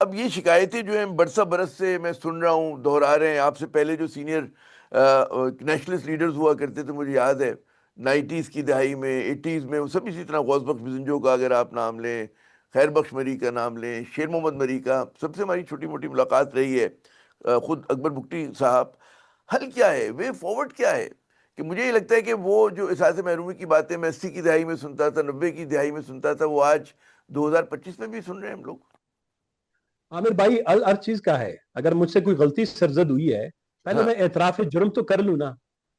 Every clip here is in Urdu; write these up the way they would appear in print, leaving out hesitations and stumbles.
اب یہ شکایتیں جو ہیں برسہ برس سے میں سن رہا ہوں، دہرا رہے ہیں. آپ سے پہلے جو سینئر نیشنلسٹ لیڈرز ہوا کرتے تھے، مجھے یاد ہے 90s کی دہائی میں، 80s میں، وہ سب اسی طرح. غوث بخش بزنجو کا اگر آپ نام لیں، خیر بخش مری کا نام لیں، شیر محمد مری کا، سب سے ہماری چھوٹی موٹی ملاقات رہی ہے. خود اکبر بگٹی صاحب. حل کیا ہے؟ وے فارورڈ کیا ہے؟ کہ مجھے یہ لگتا ہے کہ وہ جو احساس محرومی کی باتیں میں 80 کی دہائی میں سنتا تھا، 90 کی دہائی میں سنتا تھا، وہ آج 2025 میں بھی سن رہے ہیں ہم لوگ. عامر بھائی، ہر چیز کا ہے. اگر مجھ سے کوئی غلطی سرزد ہوئی ہے، پہلے ہاں. میں اعتراف جرم تو کر لوں نا.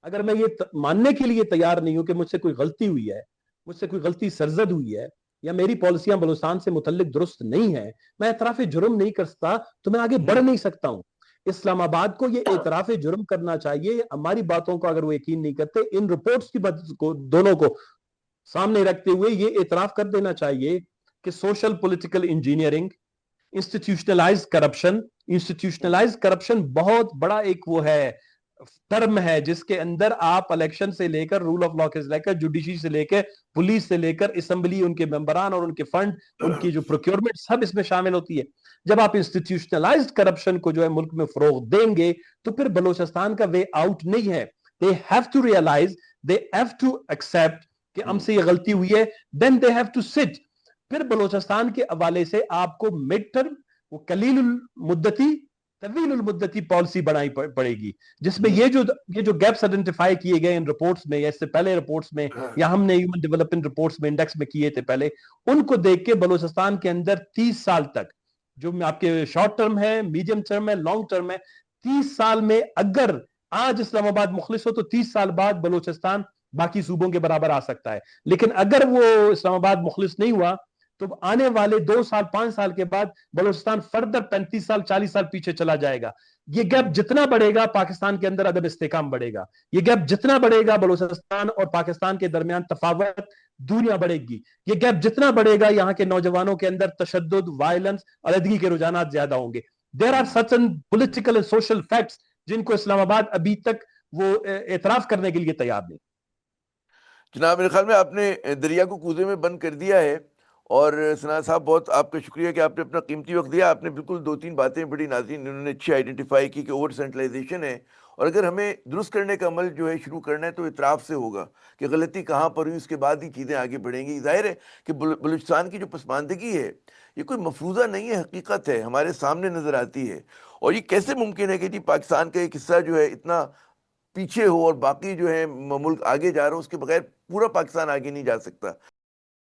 اگر میں یہ ماننے کے لیے تیار نہیں ہوں کہ مجھ سے کوئی غلطی ہوئی ہے، مجھ سے کوئی غلطی سرزد ہوئی ہے، یا میری پالیسیاں بلوچستان سے متعلق درست نہیں ہے، میں اعتراف جرم نہیں کر سکتا تو میں آگے بڑھ نہیں سکتا ہوں. اسلام آباد کو یہ اعتراف جرم کرنا چاہیے. ہماری باتوں کو اگر وہ یقین نہیں کرتے، ان رپورٹس کی بات کو دونوں کو سامنے رکھتے ہوئے یہ اعتراف کر دینا چاہیے کہ social political engineering, institutionalise corruption بہت بڑا ایک وہ ہے، ٹرم ہے، جس کے اندر آپ الیکشن سے لے کر، رول آف لا سے لے کر، جوڈیشری سے لے کر، پولیس سے لے کر، اسمبلی، ان کے ممبران اور ان کے فنڈ، ان کی جو پروکیورمنٹ، سب اس میں شامل ہوتی ہے. جب آپ انسٹیٹیوشنلائزڈ کرپشن کو جو ہے ملک میں فروغ دیں گے تو پھر بلوچستان کا وے آؤٹ نہیں ہے. they have to realize, they have to accept کہ ہم سے یہ غلطی ہوئی ہے. then they have to sit. پھر بلوچستان کے حوالے سے آپ کو مڈ ٹرم، وہ قلیل المدتی، طویل المدتی پالیسی بنائی پڑے گی، جس میں یہ جو گیپس آئیڈینٹیفائی کیے گئے ان رپورٹس میں، یا اس سے پہلے رپورٹس میں، یا ہم نے ہیومن ڈیولپمنٹ رپورٹس میں انڈیکس میں کیے تھے پہلے، ان کو دیکھ کے بلوچستان کے اندر 30 سال تک، جو آپ کے شارٹ ٹرم ہے، میڈیم ٹرم ہے، لانگ ٹرم ہے، 30 سال میں اگر آج اسلام آباد مخلص ہو تو 30 سال بعد بلوچستان باقی صوبوں کے برابر آ سکتا ہے. لیکن اگر وہ اسلام آباد مخلص نہیں ہوا تو آنے والے 2 سال 5 سال کے بعد بلوچستان فردر 35 سال 40 سال پیچھے چلا جائے گا. یہ گیپ جتنا بڑھے گا پاکستان کے اندر عدم استحکام بڑھے گا. یہ گیپ جتنا بڑھے گا بلوچستان اور پاکستان کے درمیان تفاوت دنیا بڑھے گی. یہ گیپ جتنا بڑھے گا یہاں کے نوجوانوں کے اندر تشدد، وائلنس، علیحدگی کے رجحانات زیادہ ہوں گے. There are certain political and social facts جن کو اسلام آباد ابھی تک وہ اعتراف کرنے کے لیے تیار نہیں. جناب میرے خیال میں آپ نے دریا کو کوزے میں بند کر دیا ہے. اور ثنا صاحب، بہت آپ کا شکریہ کہ آپ نے اپنا قیمتی وقت دیا. آپ نے بالکل 2-3 باتیں بڑی ناظرین انہوں نے اچھی آئیڈینٹیفائی کی کہ اوور سینٹرلائزیشن ہے، اور اگر ہمیں درست کرنے کا عمل جو ہے شروع کرنا ہے تو اعتراف سے ہوگا کہ غلطی کہاں پر ہوئی، اس کے بعد ہی چیزیں آگے بڑھیں گی. ظاہر ہے کہ بلوچستان کی جو پسماندگی ہے یہ کوئی مفروضہ نہیں ہے، حقیقت ہے، ہمارے سامنے نظر آتی ہے. اور یہ کیسے ممکن ہے کہ جی پاکستان کا ایک حصہ جو ہے اتنا پیچھے ہو اور باقی جو ہے ملک آگے جا رہا ہو، اس کے بغیر پورا پاکستان آگے نہیں جا سکتا.